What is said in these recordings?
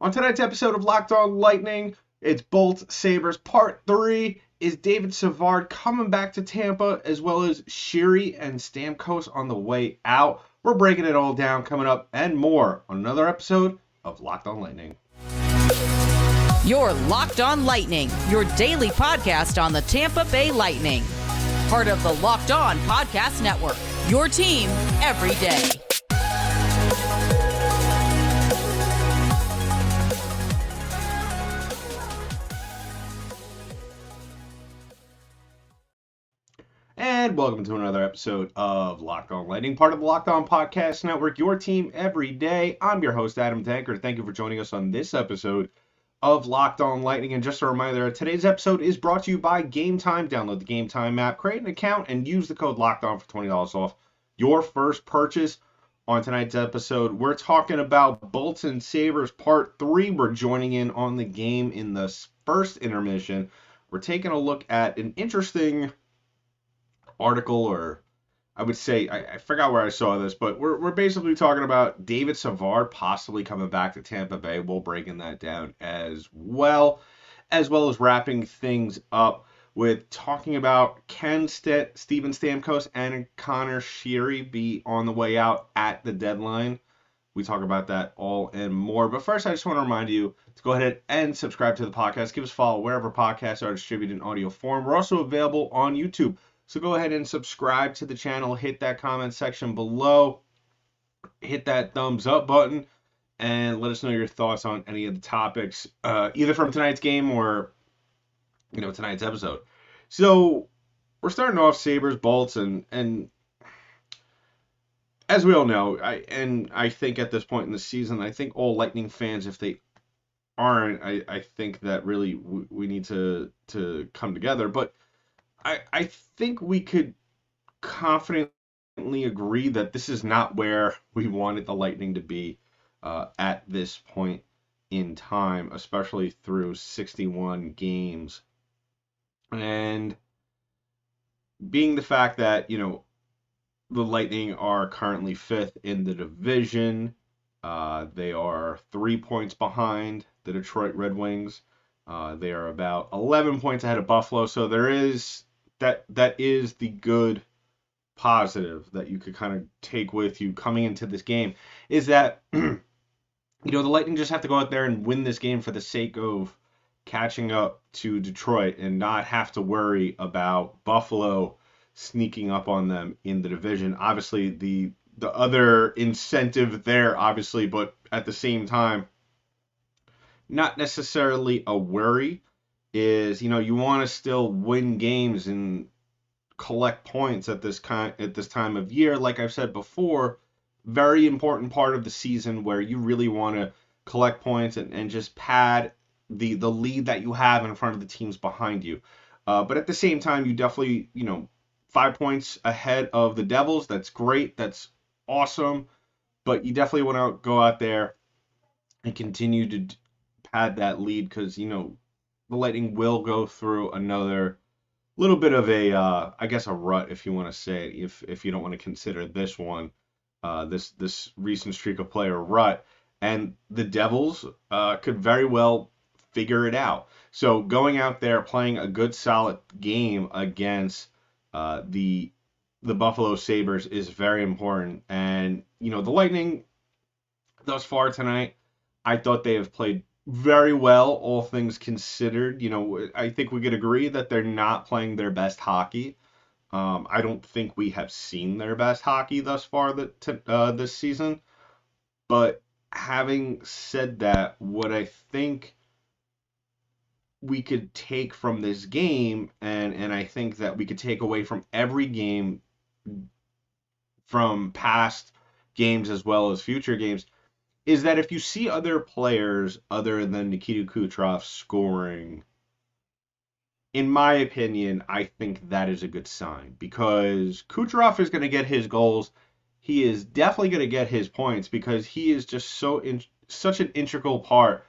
On tonight's episode of Locked On Lightning, it's Bolts Sabres Part 3. Is David Savard coming back to Tampa, as well as Sheary and Stamkos on the way out? We're breaking it all down coming up and more on another episode of Locked On Lightning. You're Locked On Lightning, your daily podcast on the Tampa Bay Lightning. Part of the Locked On Podcast Network, your team every day. And welcome to another episode of Locked On Lightning, part of the Locked On Podcast Network, your team every day. I'm your host, Adam Tankard. Thank you for joining us on this episode of Locked On Lightning. And just a reminder, today's episode is brought to you by Gametime. Download the Gametime app, create an account, and use the code LOCKEDON for $20 off your first purchase. On tonight's episode, we're talking about Bolts and Sabres Part 3. We're joining in on the game in the first intermission. We're taking a look at an interesting article, or I would say, I forgot where I saw this, but we're basically talking about David Savard possibly coming back to Tampa Bay. We'll breaking that down as well as wrapping things up with talking about can Steven Stamkos and Connor Sheary be on the way out at the deadline. We talk about that all and more. But first, I just want to remind you to go ahead and subscribe to the podcast. Give us a follow wherever podcasts are distributed in audio form. We're also available on YouTube. So go ahead and subscribe to the channel, hit that comment section below, hit that thumbs up button, and let us know your thoughts on any of the topics, either from tonight's game or, tonight's episode. So we're starting off Sabres, Bolts, and as we all know, I think at this point in the season, I think all Lightning fans, if they aren't, I think that really we need to come together. But I think we could confidently agree that this is not where we wanted the Lightning to be at this point in time, especially through 61 games. And being the fact that, the Lightning are currently 5th in the division, they are 3 points behind the Detroit Red Wings. They are about 11 points ahead of Buffalo, so there is that is the good positive that you could kind of take with you coming into this game, is that the Lightning just have to go out there and win this game for the sake of catching up to Detroit and not have to worry about Buffalo sneaking up on them in the division. Obviously, the other incentive there, obviously, but at the same time, not necessarily a worry, is you want to still win games and collect points at this time of year. Like I've said before, very important part of the season where you really want to collect points and just pad the lead that you have in front of the teams behind you. But at the same time, you definitely 5 points ahead of the Devils. That's great. That's awesome. But you definitely want to go out there and continue to pad that lead, because the Lightning will go through another little bit of a rut, if you want to say, if you don't want to consider this one, this recent streak of play a rut, and the Devils could very well figure it out. So going out there, playing a good solid game against the Buffalo Sabres is very important. And the Lightning thus far tonight, I thought they have played very well, all things considered. I think we could agree that they're not playing their best hockey. I don't think we have seen their best hockey thus far this season. But having said that, what I think we could take from this game, and I think that we could take away from every game from past games as well as future games, is that if you see other players other than Nikita Kucherov scoring, in my opinion, I think that is a good sign, because Kucherov is going to get his goals. He is definitely going to get his points, because he is just such an integral part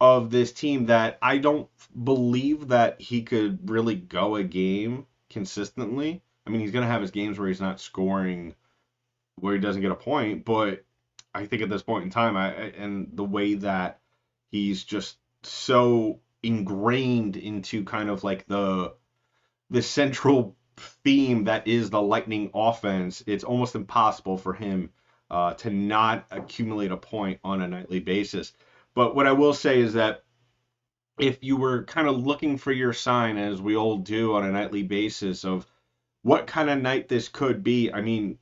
of this team that I don't believe that he could really go a game consistently. I mean, he's going to have his games where he's not scoring, where he doesn't get a point, but I think at this point in time, and the way that He's just so ingrained into kind of like the central theme that is the Lightning offense. It's almost impossible for him to not accumulate a point on a nightly basis. But what I will say is that if you were kind of looking for your sign, as we all do on a nightly basis, of what kind of night this could be, I mean,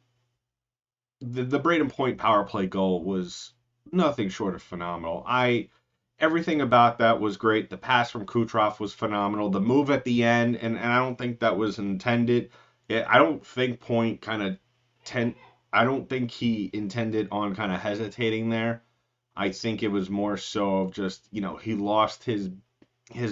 the Braden Point power play goal was nothing short of phenomenal. Everything about that was great. The pass from Kucherov was phenomenal. The move at the end, and I don't think that was intended. I don't think Point I don't think he intended on kind of hesitating there. I think it was more so of just, he lost his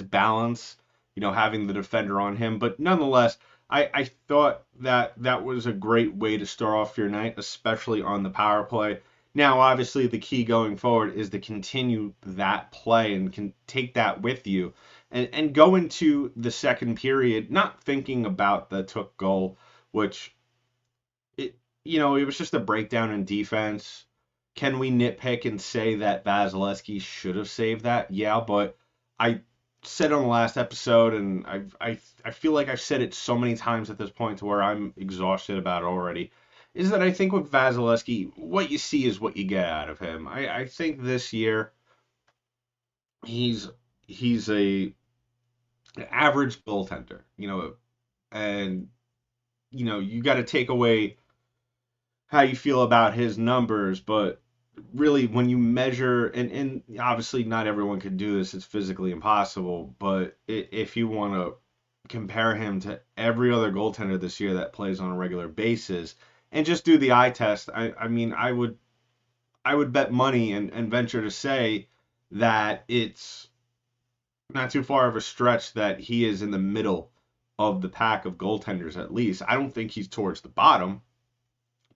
balance, having the defender on him. But nonetheless, I thought that was a great way to start off your night, especially on the power play. Now, obviously, the key going forward is to continue that play and can take that with you and go into the second period not thinking about the took goal, which it was just a breakdown in defense. Can we nitpick and say that Vasilevsky should have saved that? Yeah, but I said on the last episode, and I feel like I've said it so many times at this point to where I'm exhausted about it already, is that I think with Vasilevsky, what you see is what you get out of him. I think this year he's an average goaltender, and you got to take away how you feel about his numbers, but really when you measure, and obviously not everyone can do this, it's physically impossible, but if you want to compare him to every other goaltender this year that plays on a regular basis and just do the eye test, I mean, I would bet money and venture to say that it's not too far of a stretch that he is in the middle of the pack of goaltenders at least. I don't think he's towards the bottom,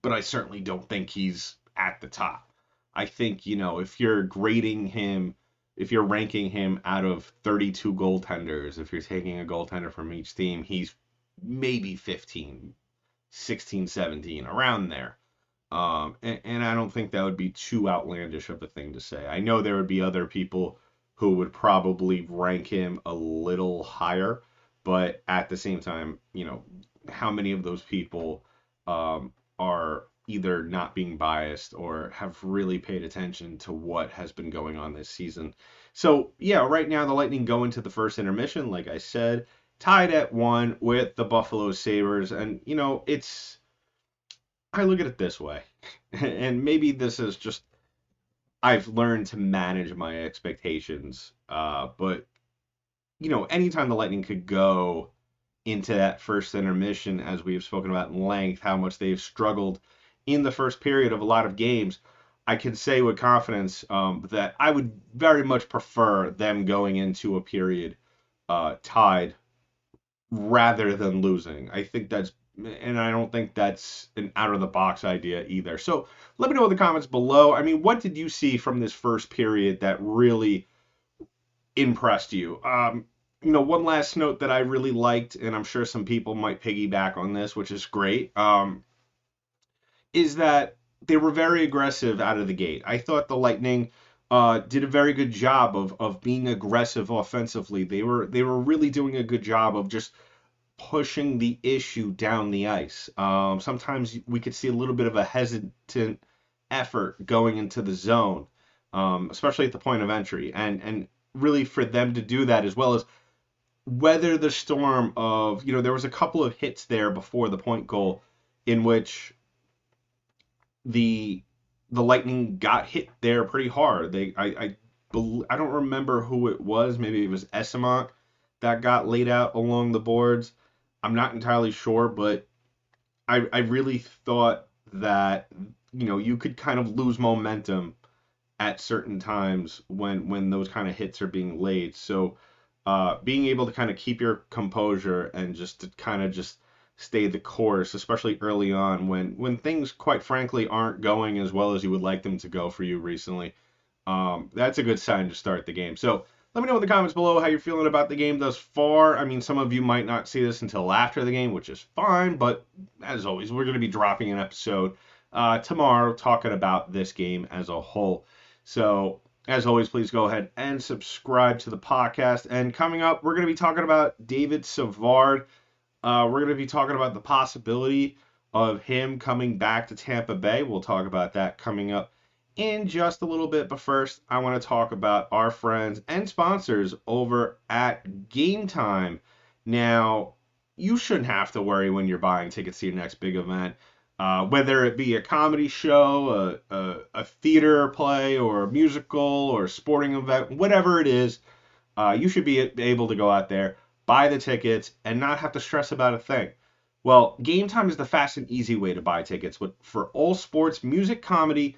but I certainly don't think he's at the top. I think, if you're grading him, if you're ranking him out of 32 goaltenders, if you're taking a goaltender from each team, he's maybe 15, 16, 17, around there. And I don't think that would be too outlandish of a thing to say. I know there would be other people who would probably rank him a little higher, but at the same time, how many of those people are either not being biased or have really paid attention to what has been going on this season. So, yeah, right now the Lightning go into the first intermission, like I said, tied at 1 with the Buffalo Sabres. And, I look at it this way, and maybe this is just, I've learned to manage my expectations, but, anytime the Lightning could go into that first intermission, as we've spoken about in length, how much they've struggled in the first period of a lot of games, I can say with confidence that I would very much prefer them going into a period tied rather than losing. I don't think that's an out-of-the-box idea either. So let me know in the comments below. I mean, what did you see from this first period that really impressed you? One last note that I really liked, and I'm sure some people might piggyback on this, which is great, is that they were very aggressive out of the gate. I thought the Lightning did a very good job of being aggressive offensively. They were really doing a good job of just pushing the issue down the ice. Sometimes we could see a little bit of a hesitant effort going into the zone, especially at the point of entry, and really for them to do that, as well as weather the storm of, there was a couple of hits there before the point goal in which the Lightning got hit there pretty hard. I don't remember who it was. Maybe it was Esamont that got laid out along the boards. I'm not entirely sure, but I really thought that, you could kind of lose momentum at certain times when those kind of hits are being laid. So being able to kind of keep your composure and just to kind of just stay the course, especially early on when things, quite frankly, aren't going as well as you would like them to go for you recently. That's a good sign to start the game. So let me know in the comments below how you're feeling about the game thus far. I mean, some of you might not see this until after the game, which is fine, but as always, we're going to be dropping an episode tomorrow talking about this game as a whole. So As always, please go ahead and subscribe to the podcast. And coming up, we're going to be talking about David Savard. We're going to be talking about the possibility of him coming back to Tampa Bay. We'll talk about that coming up in just a little bit. But first, I want to talk about our friends and sponsors over at Gametime. Now, you shouldn't have to worry when you're buying tickets to your next big event. Whether it be a comedy show, a theater play, or a musical, or a sporting event, whatever it is, you should be able to go out there, buy the tickets, and not have to stress about a thing. Well, Gametime is the fast and easy way to buy tickets for all sports, music, comedy,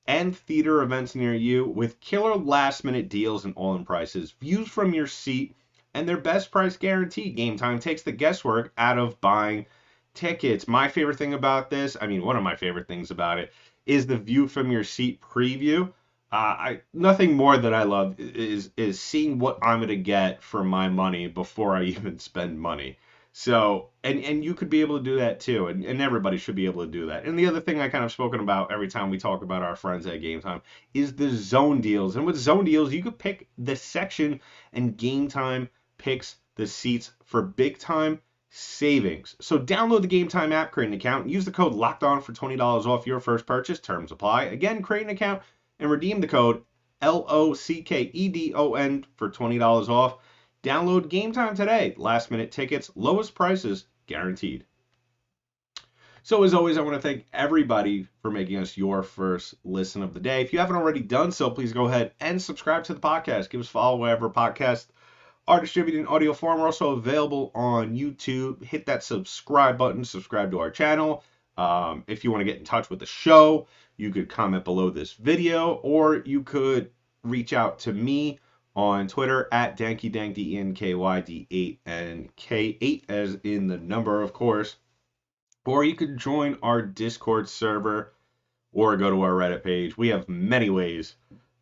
and theater events near you with killer last-minute deals and all-in prices, views from your seat, and their best price guarantee. Gametime takes the guesswork out of buying tickets. My favorite thing about this, one of my favorite things about it, is the view from your seat preview. Nothing more that I love is seeing what I'm gonna get for my money before I even spend money. So, and you could be able to do that too, and everybody should be able to do that. And the other thing I kind of spoken about every time we talk about our friends at Gametime is the zone deals. And with zone deals, you could pick the section, and Gametime picks the seats for big time savings. So download the Gametime app, create an account, and use the code LOCKEDON for $20 off your first purchase. Terms apply. Again, create an account and redeem the code LOCKEDON for $20 off. Download Gametime today. Last minute tickets, lowest prices guaranteed. So as always, I want to thank everybody for making us your first listen of the day. If you haven't already done so, please go ahead and subscribe to the podcast. Give us a follow wherever podcasts are distributed in audio form. We're also available on YouTube. Hit that subscribe button. Subscribe to our channel. If you want to get in touch with the show, you could comment below this video, or you could reach out to me on Twitter at DankyDank, DENKYD8 and K8 as in the number, of course. Or you could join our Discord server or go to our Reddit page. We have many ways.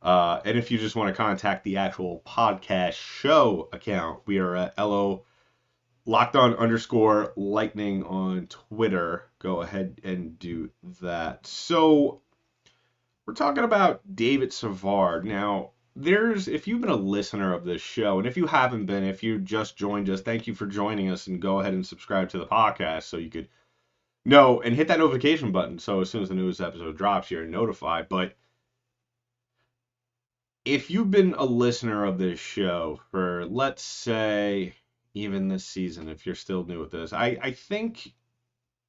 And if you just want to contact the actual podcast show account, we are at LOCKEDON_lightning on Twitter. Go ahead and do that. So we're talking about David Savard. Now, if you've been a listener of this show, and if you haven't been, if you just joined us, thank you for joining us, and go ahead and subscribe to the podcast so you could know and hit that notification button so as soon as the newest episode drops, you're notified. But if you've been a listener of this show for, let's say, even this season, if you're still new with this, I think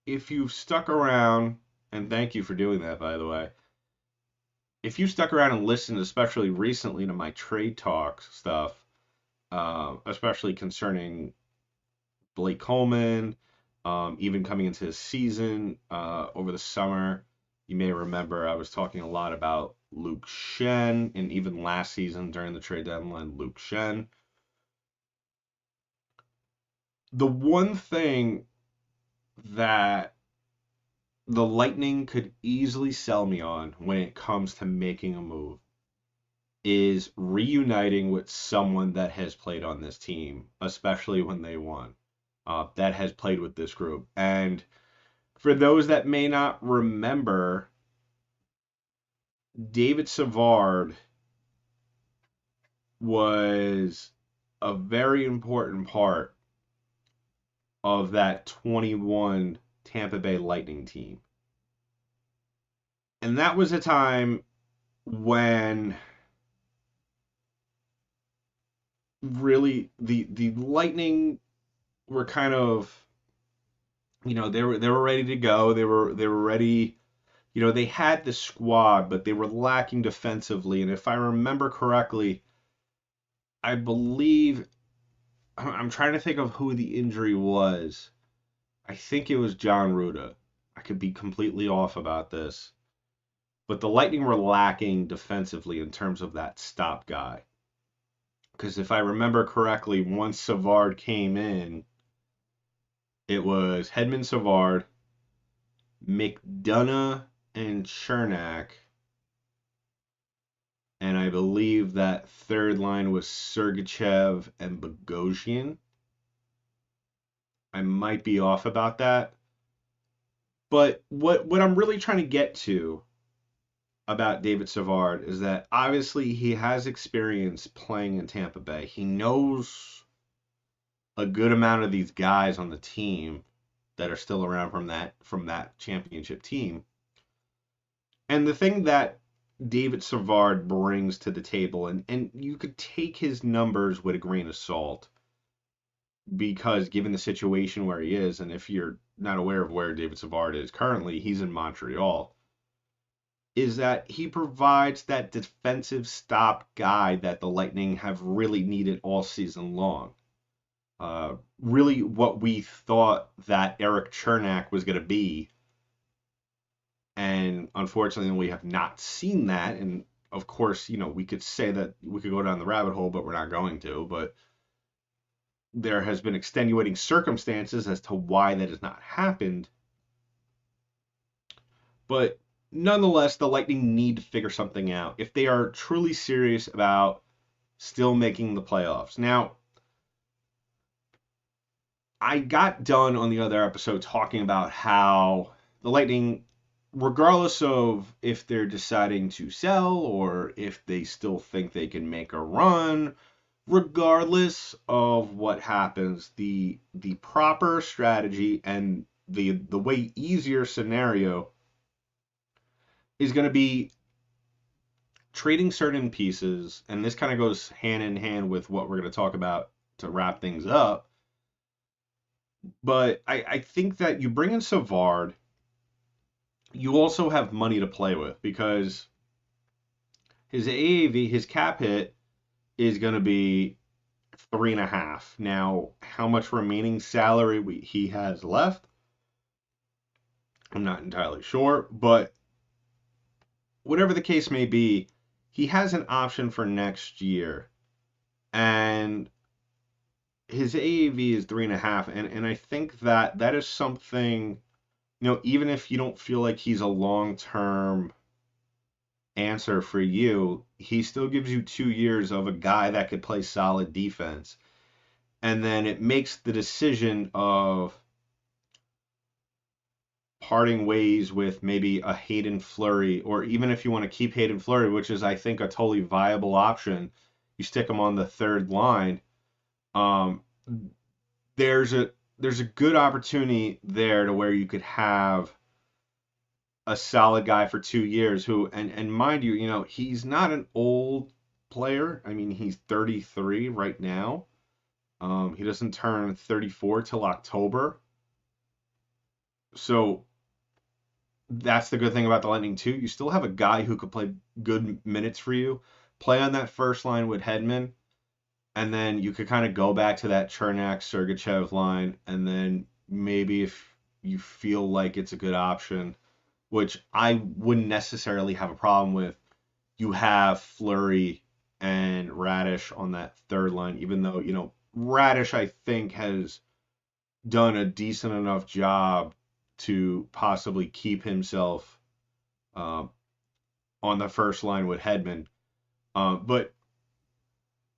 if you've stuck around, and thank you for doing that, by the way, if you stuck around and listened, especially recently, to my trade talk stuff, especially concerning Blake Coleman, even coming into his season over the summer, you may remember I was talking a lot about Luke Shen, and even last season during the trade deadline, Luke Shen. The one thing that the Lightning could easily sell me on when it comes to making a move is reuniting with someone that has played on this team, especially when they won, that has played with this group. And for those that may not remember, David Savard was a very important part of that 21 Tampa Bay Lightning team. And that was a time when really the Lightning were kind of, they were ready to go. They were ready. They had the squad, but they were lacking defensively. And if I remember correctly, I believe, I'm trying to think of who the injury was. I think it was John Ruda. I could be completely off about this. But the Lightning were lacking defensively in terms of that stop guy. Because if I remember correctly, once Savard came in, it was Hedman, Savard, McDonough, and Chernak. And I believe that third line was Sergachev and Bogosian. I might be off about that. But what I'm really trying to get to about David Savard is that obviously he has experience playing in Tampa Bay. He knows a good amount of these guys on the team that are still around from that championship team. And the thing that David Savard brings to the table, and you could take his numbers with a grain of salt, because given the situation where he is, and if you're not aware of where David Savard is currently, he's in Montreal, is that he provides that defensive stop guy that the Lightning have really needed all season long. Really what we thought that Erik Cernak was going to be. And unfortunately, we have not seen that. And of course, we could say that we could go down the rabbit hole, but we're not going to. But there has been extenuating circumstances as to why that has not happened. But nonetheless, the Lightning need to figure something out if they are truly serious about still making the playoffs. Now, I got done on the other episode talking about how the Lightning, regardless of if they're deciding to sell or if they still think they can make a run, regardless of what happens, the proper strategy and the way easier scenario is going to be trading certain pieces, and this kind of goes hand in hand with what we're going to talk about to wrap things up. But I think that you bring in Savard, you also have money to play with, because his AAV, his cap hit, is going to be 3.5. Now, how much remaining salary he has left, I'm not entirely sure, but whatever the case may be, he has an option for next year, and his AAV is 3.5, and I think that is something, even if you don't feel like he's a long-term answer for you, he still gives you 2 years of a guy that could play solid defense. And then it makes the decision of parting ways with maybe a Hayden Fleury, or even if you want to keep Hayden Fleury, which is, I think, a totally viable option, you stick him on the third line. There's a good opportunity there to where you could have a solid guy for 2 years who, and mind you, he's not an old player. I mean, he's 33 right now. He doesn't turn 34 till October. So that's the good thing about the Lightning too. You still have a guy who could play good minutes for you, play on that first line with Hedman, and then you could kind of go back to that Cernak-Sergachev line, and then maybe if you feel like it's a good option, which I wouldn't necessarily have a problem with, you have Fleury and Radish on that third line, even though, Radish, I think, has done a decent enough job to possibly keep himself on the first line with Hedman. But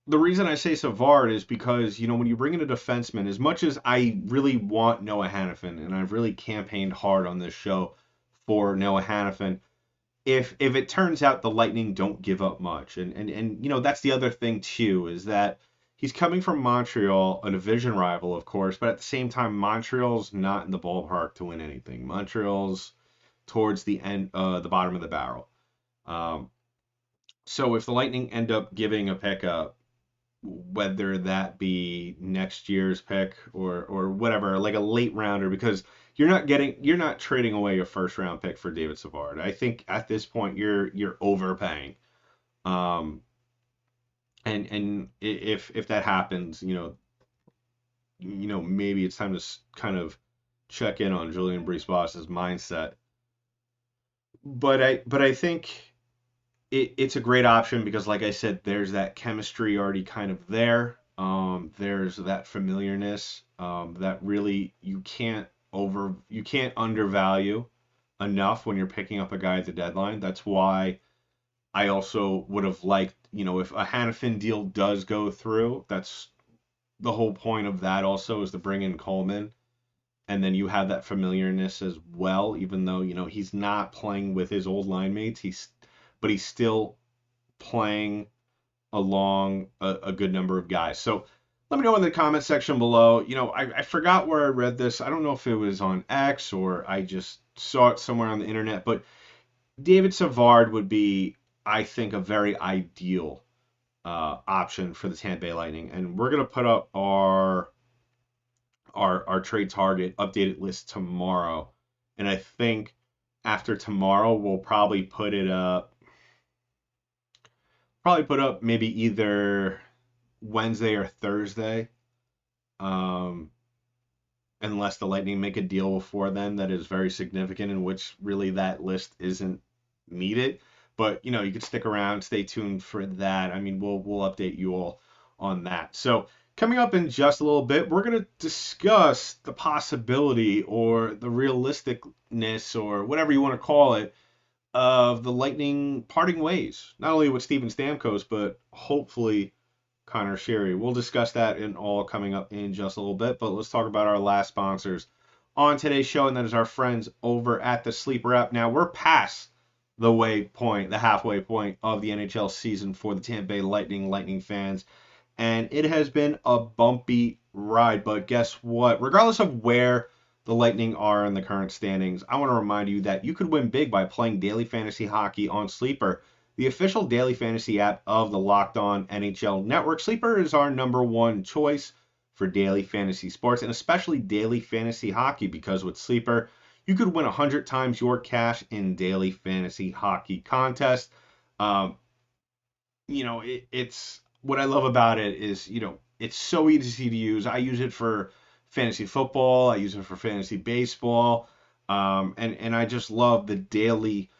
the reason I say Savard is because, when you bring in a defenseman, as much as I really want Noah Hanifin, and I've really campaigned hard on this show for Noah Hanifin, if it turns out the Lightning don't give up much, and that's the other thing too, is that he's coming from Montreal, a division rival, of course, but at the same time, Montreal's not in the ballpark to win anything. Montreal's towards the end, the bottom of the barrel. So if the Lightning end up giving a pickup, whether that be next year's pick or whatever, like a late rounder, because you're not trading away your first round pick for David Savard. I think at this point you're overpaying. And if that happens, maybe it's time to kind of check in on Julian Brisebois's mindset. But I think it's a great option because, like I said, there's that chemistry already kind of there. There's that familiarness that really you can't undervalue enough when you're picking up a guy at the deadline. That's why I also would have liked, if a Hanifin deal does go through, that's the whole point of that also, is to bring in Coleman. And then you have that familiarness as well, even though, he's not playing with his old line mates. but he's still playing along a good number of guys. So let me know in the comment section below. I forgot where I read this. I don't know if it was on X or I just saw it somewhere on the internet, but David Savard would be, I think, a very ideal option for the Tampa Bay Lightning. And we're going to put up our trade target updated list tomorrow. And I think after tomorrow, we'll probably put up maybe either Wednesday or Thursday. Unless the Lightning make a deal before then that is very significant, in which really that list isn't needed. But you could stick around, stay tuned for that. I mean, we'll update you all on that. So coming up in just a little bit, we're going to discuss the possibility or the realisticness or whatever you want to call it of the Lightning parting ways, not only with Steven Stamkos, but hopefully Connor Sheary. We'll discuss that in all coming up in just a little bit, but let's talk about our last sponsors on today's show, and that is our friends over at the Sleeper app. Now, we're past the halfway point of the NHL season for the Tampa Bay Lightning fans, and it has been a bumpy ride, but guess what? Regardless of where the Lightning are in the current standings, I want to remind you that you could win big by playing daily fantasy hockey on Sleeper, the official daily fantasy app of the Locked On NHL Network. Sleeper is our number one choice for daily fantasy sports, and especially daily fantasy hockey, because with Sleeper, you could win 100 times your cash in daily fantasy hockey contests. It's what I love about it is, it's so easy to use. I use it for fantasy football. I use it for fantasy baseball. And I just love the daily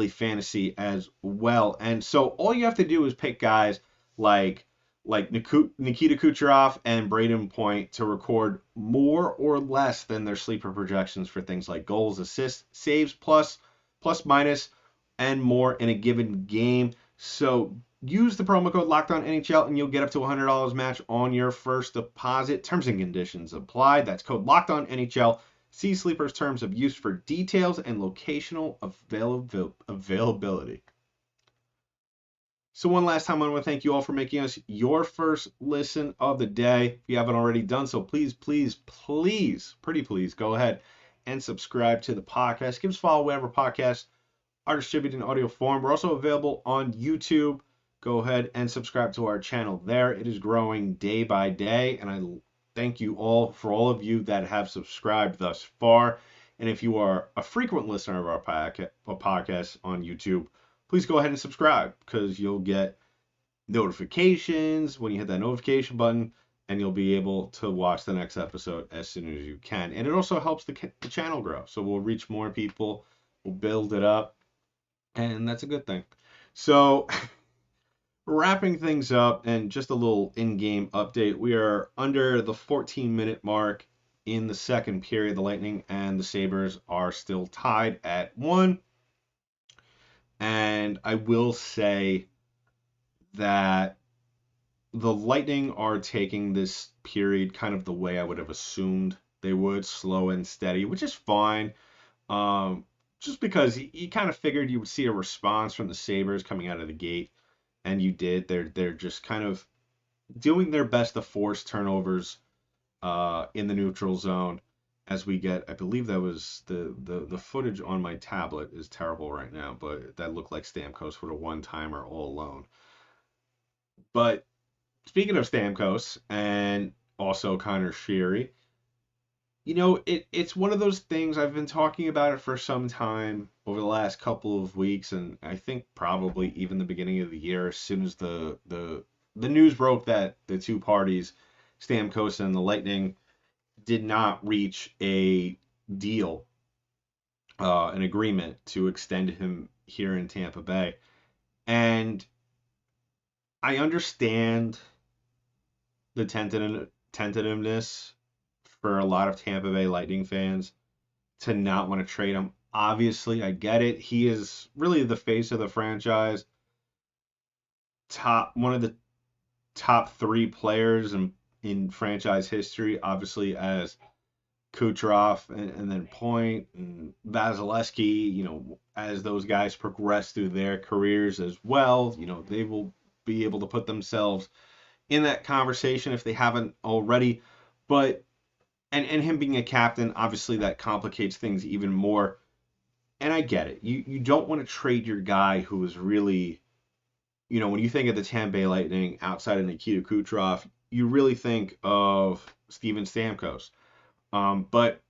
fantasy as well. And so all you have to do is pick guys like Nikita Kucherov and Braden Point to record more or less than their sleeper projections for things like goals, assists, saves, plus, minus, and more in a given game. So use the promo code LOCKEDONNHL and you'll get up to $100 match on your first deposit. Terms and conditions apply. That's code LOCKEDONNHL. See Sleeper's terms of use for details and locational availability. So one last time, I want to thank you all for making us your first listen of the day. If you haven't already done so, please, pretty please, go ahead and subscribe to the podcast. Give us a follow wherever podcasts are distributed in audio form. We're also available on YouTube. Go ahead and subscribe to our channel there. It is growing day by day, and I thank you all for all of you that have subscribed thus far. And if you are a frequent listener of our podcast on YouTube, please go ahead and subscribe, because you'll get notifications when you hit that notification button, and you'll be able to watch the next episode as soon as you can. And it also helps the channel grow. So we'll reach more people, we'll build it up, and that's a good thing. So wrapping things up, and just a little in-game update. We are under the 14-minute mark in the second period. The Lightning and the Sabres are still tied at 1. And I will say that the Lightning are taking this period kind of the way I would have assumed they would, slow and steady, which is fine. Just because you kind of figured you would see a response from the Sabres coming out of the gate, and you did. They're just kind of doing their best to force turnovers in the neutral zone. As we get, I believe that was the footage on my tablet is terrible right now, but that looked like Stamkos with a one-timer all alone. But speaking of Stamkos and also Connor Sheary, it's one of those things. I've been talking about it for some time over the last couple of weeks, and I think probably even the beginning of the year, as soon as the news broke that the two parties, Stamkos and the Lightning, did not reach a deal, an agreement to extend him here in Tampa Bay. And I understand the tentativeness for a lot of Tampa Bay Lightning fans to not want to trade him. Obviously, I get it. He is really the face of the franchise. One of the top 3 players in franchise history, obviously, as Kucherov and then Point and Vasilevsky, as those guys progress through their careers as well, they will be able to put themselves in that conversation if they haven't already. But and him being a captain, obviously that complicates things even more. And I get it. You don't want to trade your guy who is really, when you think of the Tampa Bay Lightning outside of Nikita Kucherov, you really think of Steven Stamkos. But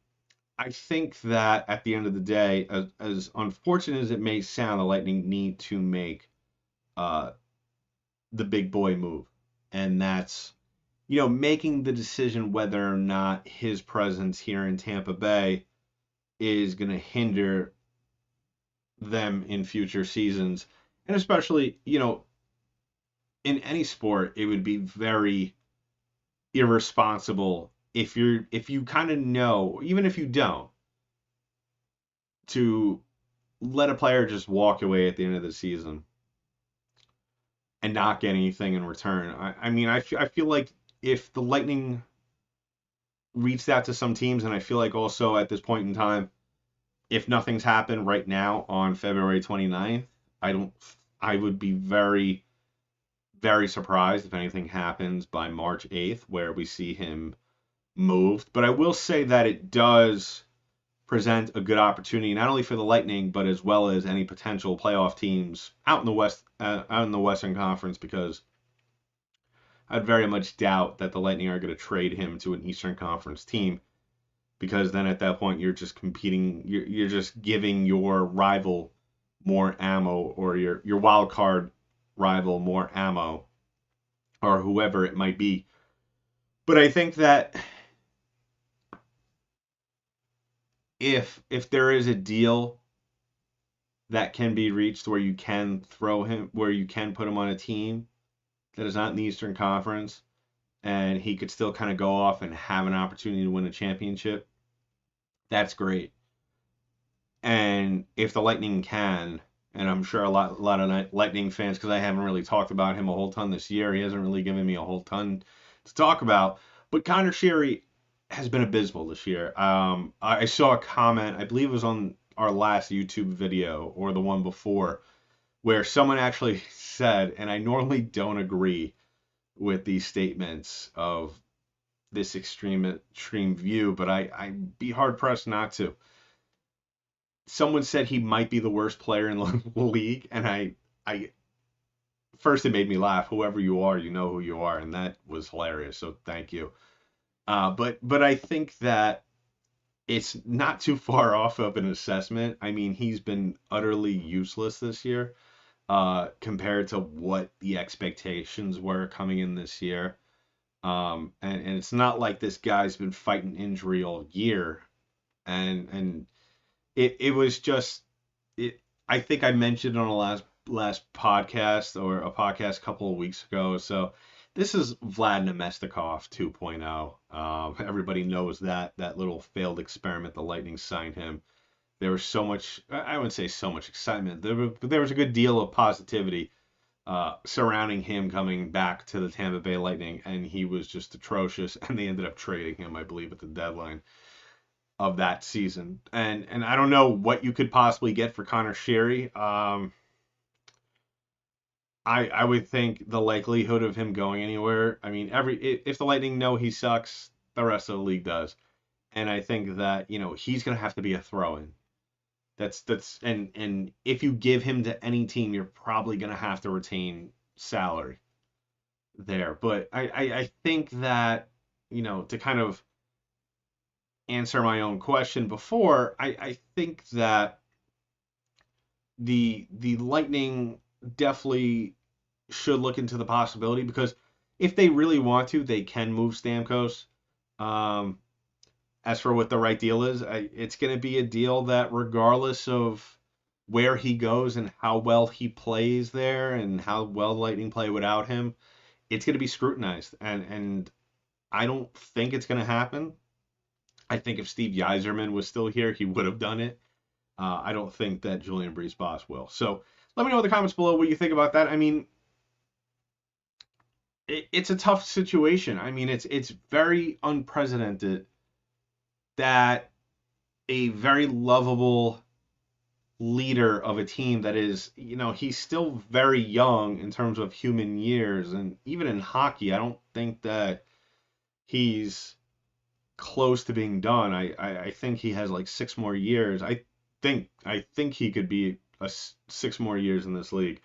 I think that at the end of the day, as unfortunate as it may sound, the Lightning need to make uh, the big boy move. And that's, making the decision whether or not his presence here in Tampa Bay is going to hinder them in future seasons. And especially, in any sport, it would be very irresponsible if you kind of know, even if you don't, to let a player just walk away at the end of the season and not get anything in return. I mean, I feel like if the Lightning reached out to some teams, and I feel like also at this point in time, if nothing's happened right now on February 29th, I would be very, very surprised if anything happens by March 8th where we see him moved. But I will say that it does present a good opportunity not only for the Lightning but as well as any potential playoff teams out in the Western Conference, because I'd very much doubt that the Lightning are going to trade him to an Eastern Conference team, because then at that point you're just competing, you're just giving your rival more ammo, or your wild card rival more ammo, or whoever it might be. But I think that if there is a deal that can be reached where you can put him on a team that is not in the Eastern Conference, and he could still kind of go off and have an opportunity to win a championship, that's great. And if the Lightning can, and I'm sure a lot of Lightning fans, because I haven't really talked about him a whole ton this year, he hasn't really given me a whole ton to talk about, but Connor Sheary has been abysmal this year. I saw a comment, I believe it was on our last YouTube video or the one before, where someone actually said, and I normally don't agree with these statements of this extreme view, but I'd be hard pressed not to. Someone said he might be the worst player in the league, and I first it made me laugh. Whoever you are, you know who you are, and that was hilarious. So thank you. But I think that it's not too far off of an assessment. I mean, he's been utterly useless this year, compared to what the expectations were coming in this year. And it's not like this guy's been fighting injury all year. And it was just it. I think I mentioned on a last podcast, or a podcast a couple of weeks ago. So this is Vlad Nemestikov 2.0. Everybody knows that little failed experiment the Lightning signed him. There was so much, I wouldn't say so much excitement, but there was a good deal of positivity surrounding him coming back to the Tampa Bay Lightning, and he was just atrocious, and they ended up trading him, I believe, at the deadline of that season. And I don't know what you could possibly get for Connor Sheary. I would think the likelihood of him going anywhere, I mean, if the Lightning know he sucks, the rest of the league does. And I think that, he's going to have to be a throw-in. And if you give him to any team, you're probably going to have to retain salary there. But I think that, to kind of answer my own question before, I think that the Lightning definitely should look into the possibility, because if they really want to, they can move Stamkos. As for what the right deal is, it's going to be a deal that, regardless of where he goes and how well he plays there and how well the Lightning play without him, it's going to be scrutinized. And I don't think it's going to happen. I think if Steve Yzerman was still here, he would have done it. I don't think that Julian Breeze-Boss will. So let me know in the comments below what you think about that. I mean, it's a tough situation. I mean, it's very unprecedented that a very lovable leader of a team that is, he's still very young in terms of human years. And even in hockey, I don't think that he's close to being done. I think he has like 6 more years. I think he could be 6 more years in this league.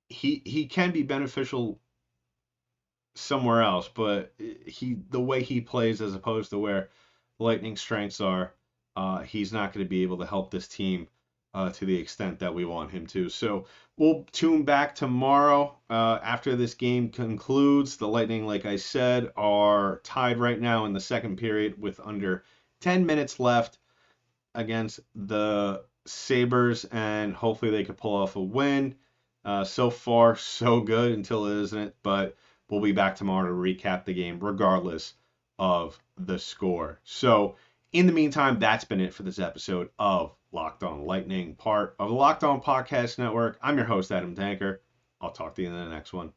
He can be beneficial somewhere else, but the way he plays as opposed to where Lightning's strengths are, he's not going to be able to help this team to the extent that we want him to. So we'll tune back tomorrow after this game concludes. The Lightning, like I said, are tied right now in the second period with under 10 minutes left against the Sabres, and hopefully they could pull off a win. So far, so good until it isn't, but we'll be back tomorrow to recap the game regardless of the score. So in the meantime, that's been it for this episode of Locked On Lightning, part of the Locked On Podcast Network. I'm your host, Adam Tanker. I'll talk to you in the next one.